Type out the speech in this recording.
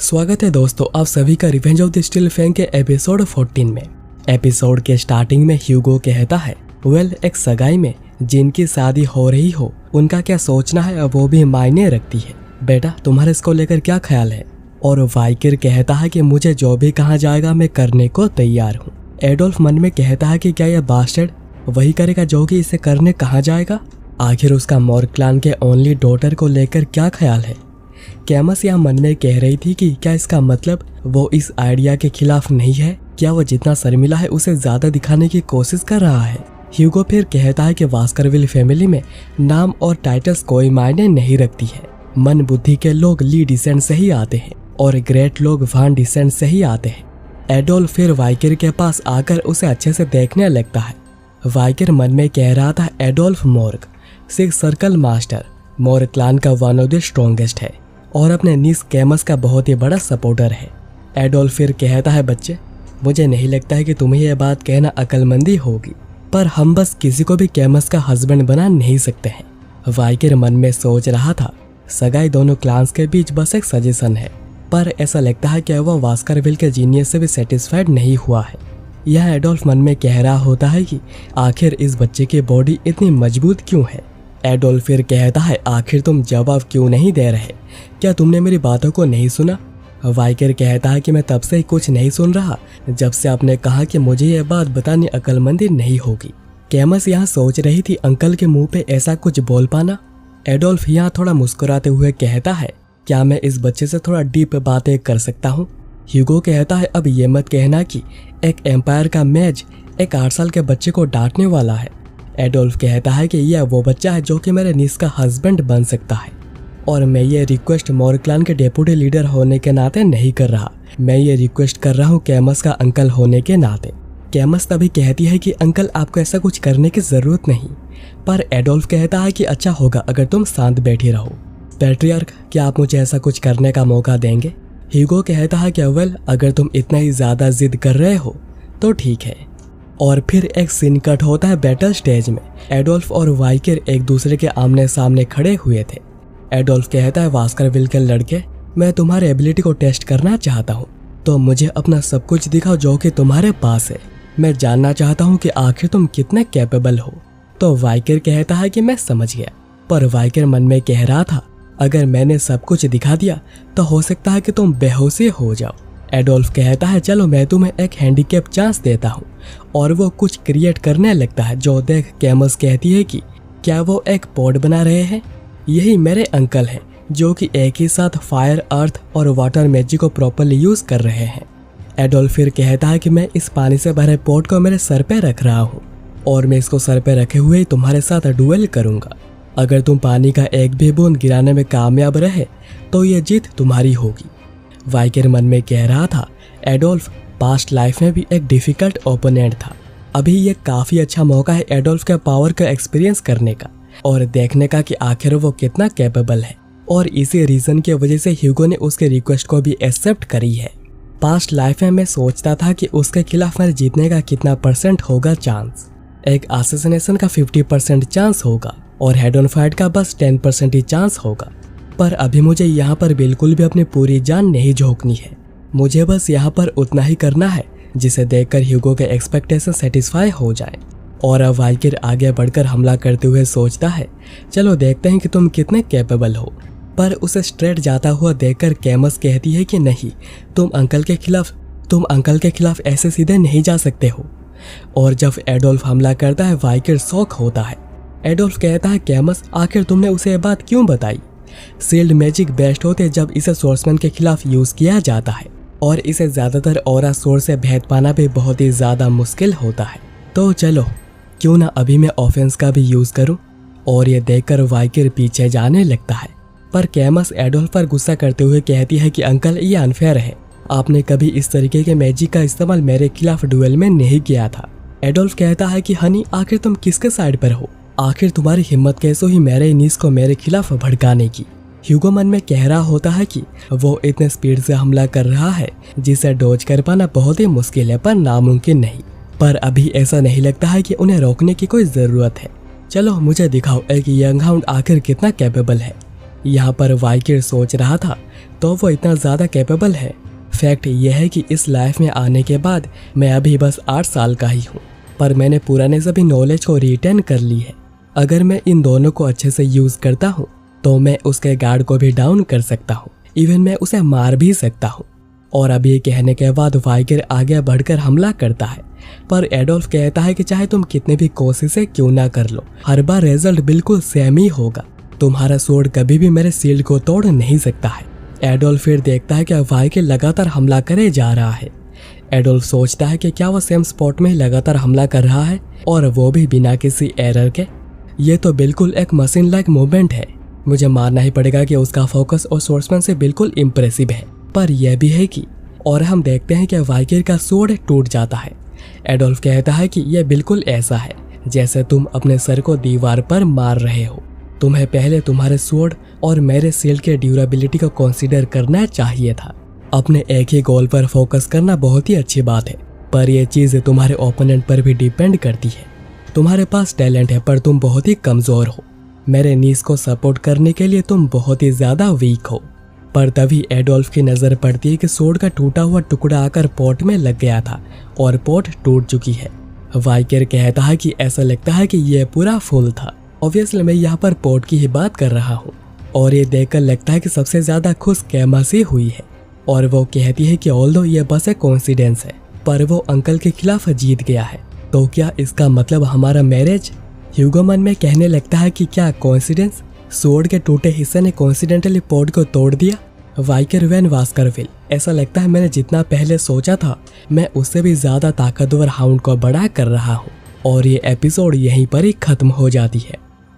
स्वागत है दोस्तों आप सभी का revenge of the steel fang के एपिसोड 14 में। एपिसोड के स्टार्टिंग में ह्यूगो कहता है एक सगाई में जिनकी शादी हो रही हो उनका क्या सोचना है वो भी मायने रखती है। बेटा तुम्हारे इसको लेकर क्या ख्याल है। और वाइकिर कहता है कि मुझे जो भी कहा जाएगा मैं करने को तैयार हूँ। एडोल्फ मन में कहता है कि क्या यह बास्टर्ड वही करेगा जो कि इसे करने कहा जाएगा। आखिर उसका मॉर्ग क्लान के ओनली डॉटर को लेकर क्या ख्याल है। कैमस यहाँ मन में कह रही थी कि क्या इसका मतलब वो इस आइडिया के खिलाफ नहीं है। क्या वो जितना शर्मिला है उसे ज्यादा दिखाने की कोशिश कर रहा है। ह्यूगो फिर कहता है कि वास्करविल फैमिली में नाम और टाइटल्स कोई मायने नहीं रखती है। मन बुद्धि के लोग ली डिसेंट से ही आते हैं और ग्रेट लोग वान डिसेंट से ही आते हैं। एडोल्फ फिर वाइकिर के पास आकर उसे अच्छे से देखने लगता है। वाइकिर मन में कह रहा था Adolf Morg six circle master Morg clan का वन ऑफ द स्ट्रॉन्गेस्ट है और अपने नीस कैमस का बहुत ही बड़ा सपोर्टर है। एडोल्फ फिर कहता है बच्चे मुझे नहीं लगता है कि तुम्हें यह बात कहना अक्लमंदी होगी, पर हम बस किसी को भी कैमस का हस्बैंड बना नहीं सकते हैं। वाइकिर मन में सोच रहा था सगाई दोनों क्लान्स के बीच बस एक सजेशन है, पर ऐसा लगता है कि वह वास्करविल के जीनियस से भी सेटिस्फाइड नहीं हुआ है। यह एडोल्फ मन में कह रहा होता है कि आखिर इस बच्चे की बॉडी इतनी मजबूत क्यों है। एडोल्फ फिर कहता है आखिर तुम जवाब क्यों नहीं दे रहे, क्या तुमने मेरी बातों को नहीं सुना। वाइकिर कहता है कि मैं तब से ही कुछ नहीं सुन रहा जब से आपने कहा कि मुझे यह बात बतानी अक्लमंदी नहीं होगी। कैमस यहाँ सोच रही थी अंकल के मुंह पे ऐसा कुछ बोल पाना। एडोल्फ यहाँ थोड़ा मुस्कुराते हुए कहता है क्या मैं इस बच्चे से थोड़ा डीप बातें कर सकता हूँ। ह्यूगो कहता है अब ये मत कहना कि एक एम्पायर का मैच एक 8 साल के बच्चे को डांटने वाला है। एडोल्फ कहता है कि यह वो बच्चा है जो कि मेरे नीस का हस्बैंड बन सकता है और मैं ये रिक्वेस्ट मॉर्ग क्लान के डेप्यूटी लीडर होने के नाते नहीं कर रहा, मैं ये रिक्वेस्ट कर रहा हूँ कैमस का अंकल होने के नाते। कैमस तभी कहती है कि अंकल आपको ऐसा कुछ करने की जरूरत नहीं, पर एडोल्फ कहता है कि अच्छा होगा अगर तुम शांत बैठी रहो। पैट्रियार्क क्या आप मुझे ऐसा कुछ करने का मौका देंगे। ह्यूगो कहता है कि अगर तुम इतना ही ज्यादा जिद कर रहे हो तो ठीक है। और फिर एक सीन कट होता है बैटल स्टेज में। एडोल्फ और वाइकिर एक दूसरे के आमने सामने खड़े हुए थे। एडोल्फ कहता है वास्करविल के लड़के मैं तुम्हारे एबिलिटी को टेस्ट करना चाहता हूँ, तो मुझे अपना सब कुछ दिखाओ जो कि तुम्हारे पास है। मैं जानना चाहता हूँ कि आखिर तुम कितने कैपेबल हो। तो वाइकिर कहता है कि मैं समझ गया, पर वाइकिर मन में कह रहा था अगर मैंने सब कुछ दिखा दिया तो हो सकता है कि तुम बेहोशी हो जाओ। एडोल्फ कहता है चलो मैं तुम्हें एक हैंडीकैप चांस देता हूँ, और वो कुछ क्रिएट करने लगता है जो देख कैमस कहती है कि क्या वो एक पॉड बना रहे हैं। यही मेरे अंकल हैं जो कि एक ही साथ फायर अर्थ और वाटर मैजिक को प्रॉपरली यूज कर रहे हैं। एडोल्फ फिर कहता है कि मैं इस पानी से भरे पॉड को मेरे सर पे रख रहा हूँ और मैं इसको सर पे रखे हुए तुम्हारे साथ डुएल करूंगा। अगर तुम पानी का एक भी बूंद गिराने में कामयाब रहे तो ये जीत तुम्हारी होगी। वाइकिर मन में कह रहा था एडोल्फ पास्ट लाइफ में भी एक डिफिकल्ट ओपोनेंट था, अभी ये काफी अच्छा मौका है एडोल्फ के पावर का एक्सपीरियंस करने का और देखने का कि आखिर वो कितना कैपेबल है। और इसी रीजन की वजह से ह्यूगो ने उसके रिक्वेस्ट को भी एक्सेप्ट करी है। पास्ट लाइफ में मैं सोचता था कि उसके खिलाफ मेरे जीतने का कितना % होगा चांस। एक असैसिनेशन का 50% चांस होगा और हेड ऑन फाइट का बस 10% ही चांस होगा, पर अभी मुझे यहाँ पर बिल्कुल भी अपनी पूरी जान नहीं झोंकनी है। मुझे बस यहाँ पर उतना ही करना है जिसे देखकर ह्यूगो के एक्सपेक्टेशन सेटिस्फाई हो जाए। और अब वाइकिर आगे बढ़कर हमला करते हुए सोचता है चलो देखते हैं कि तुम कितने कैपेबल हो, पर उसे स्ट्रेट जाता हुआ देखकर कैमस कहती है कि नहीं तुम अंकल के खिलाफ ऐसे सीधे नहीं जा सकते हो। और जब एडोल्फ हमला करता है वाइकिर शॉक होता है। एडोल्फ कहता है कैमस आखिर तुमने उसे ये बात क्यों बताई। सील्ड मैजिक बेस्ट होते जब इसे सोर्समैन के खिलाफ यूज किया जाता है और इसे ज्यादातर ऑरा सोर्स से भेद पाना भी बहुत ही ज्यादा मुश्किल होता है। तो चलो क्यों ना अभी मैं ऑफेंस का भी यूज करूं। और ये देखकर वाइकिर पीछे जाने लगता है, पर कैमस एडोल्फ पर गुस्सा करते हुए कहती है कि अंकल ये अनफेयर है, आपने कभी इस तरीके के मैजिक का इस्तेमाल मेरे खिलाफ डुएल में नहीं किया था। एडोल्फ कहता है कि हनी आखिर तुम किसके साइड पर हो, आखिर तुम्हारी हिम्मत कैसे हुई मेरे नीस को मेरे खिलाफ भड़काने की। ह्यूगो मन में कह रहा होता है कि वो इतने स्पीड से हमला कर रहा है जिसे डॉज कर पाना बहुत ही मुश्किल है पर नामुमकिन नहीं। पर अभी ऐसा नहीं लगता है कि उन्हें रोकने की कोई जरूरत है। चलो मुझे दिखाओ एक यंग हाउंड आखिर कितना कैपेबल है। यहाँ पर वाइकिर सोच रहा था तो वो इतना ज़्यादा कैपेबल है। फैक्ट यह है कि इस लाइफ में आने के बाद मैं अभी बस 8 साल का ही हूँ, पर मैंने पुराने सभी नॉलेज को रिटेन कर ली है। अगर मैं इन दोनों को अच्छे से यूज़ करता हूँ तो मैं उसके गार्ड को भी डाउन कर सकता हूँ, इवन मैं उसे मार भी सकता हूँ। और अब ये कहने के बाद वाइगर आगे बढ़कर हमला करता है, पर एडोल्फ कहता है कि चाहे तुम कितनी भी कोशिशें क्यों ना कर लो, हर बार रिजल्ट बिल्कुल सेम ही होगा। तुम्हारा स्वॉर्ड कभी भी मेरे शील्ड को तोड़ नहीं सकता है। एडोल्फ फिर देखता है कि वाइगर लगातार हमला करे जा रहा है। एडोल्फ सोचता है कि क्या वो सेम स्पॉट में लगातार हमला कर रहा है, और वो भी बिना किसी एरर के। ये तो बिल्कुल एक मशीन लाइक मूवमेंट है। मुझे मानना ही पड़ेगा कि उसका फोकस और सोर्समैन बिल्कुल इम्प्रेसिव है। पर यह भी है कि और हम देखते हैं कि वाइगर का स्वॉर्ड टूट जाता है। एडोल्फ कहता है कि यह बिल्कुल ऐसा है जैसे तुम अपने सर को दीवार पर मार रहे हो। तुम्हें पहले तुम्हारे स्वॉर्ड और मेरे शील्ड के ड्यूरेबिलिटी को कंसीडर करना चाहिए था। अपने एक ही गोल पर फोकस करना बहुत ही अच्छी बात है, पर यह चीज़ तुम्हारे ओपोनेंट पर भी डिपेंड करती है। तुम्हारे पास टैलेंट है पर तुम बहुत ही कमज़ोर हो। मेरे नीज को सपोर्ट करने के लिए तुम बहुत ही ज़्यादा वीक हो। पर तभी एडोल्फ की नज़र पड़ती है कि स्वॉर्ड का टूटा हुआ टुकड़ा आकर पॉट में लग गया था और पॉट टूट चुकी है। वाइगर कहता है कि ऐसा लगता है कि यह पूरा फुल था। ऑब्वियसली मैं यहाँ पर पॉट की ही बात कर रहा हूँ, और ये देखकर लगता है कि सबसे ज़्यादा खुश कैमासी हुई है। और वो कहती है कि ऑल्दो ये बस एक कोइंसिडेंस है, पर वो अंकल के खिलाफ जीत गया है, तो क्या इसका मतलब हमारा मैरिज? ह्यूगो मन में कहने लगता है कि क्या कोइंसिडेंस? स्वॉर्ड के टूटे हिस्से ने कोइंसिडेंटली पॉट को तोड़ दिया। वाइगर वैन वास्करविल, ऐसा लगता है मैंने जितना पहले सोचा था मैं उससे भी ज्यादा ताकतवर हाउंड को बड़ा कर रहा हूँ। और ये एपिसोड यहीं पर ही खत्म हो जाती है।